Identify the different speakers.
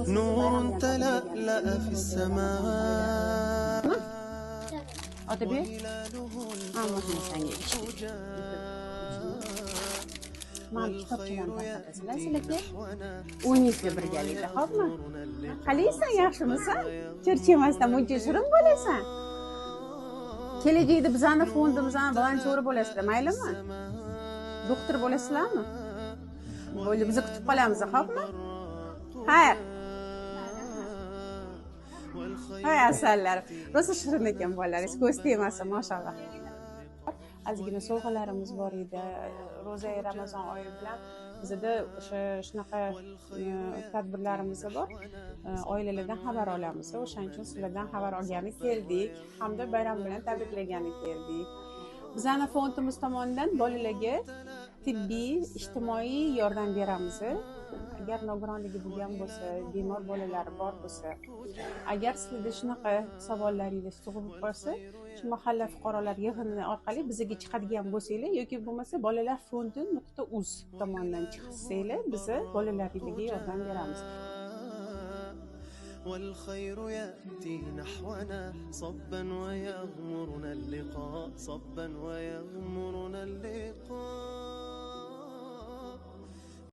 Speaker 1: نور تلألأ في السماء وهلاله الفرج والخير يأتي نحونا
Speaker 2: o'ynashga birgalikda xo'pmi qalaysan yaxshimisan charchamasdan muncha shirin bo'lasan kelajakda bizani fondimizni volonteri bo'lasizlar maylimi doktor bo'lasizlarmi bo'ldi biz kutib qolamiz xo'pmi xayr hay asallar rosa shirin ekan bolalaringiz ko'z tegmasin mashalloh ozgina sovg'alarimiz bor edi ro'za ramazon oyi bilan bizda o'sha shunaqa tadbirlarimiz bor oilalardan xabar olamiz o'shaning uchun sizlardan xabar olgani keldik hamda bayram bilan tabriklagani keldik bizani fondimiz tomonidan bolalarga tibbiy ijtimoiy yordam beramiz agar nogironligi bo'lgan bo'lsa bemor bolalari bor bo'lsa agar sizlarda shunaqa savollaringiz tug'ilib qolsa shu mahalla fuqarolar yig'ini orqali bizga chiqadigan bo'lsanglar yoki bo'lmasa bolalar fondi.uz tomonidan chiqsanglar biz bolalaringizga yordam beramiz
Speaker 1: والخير يأتي نحونا صبا ويغمرنا اللقاء صبا ويغمرنا اللقاء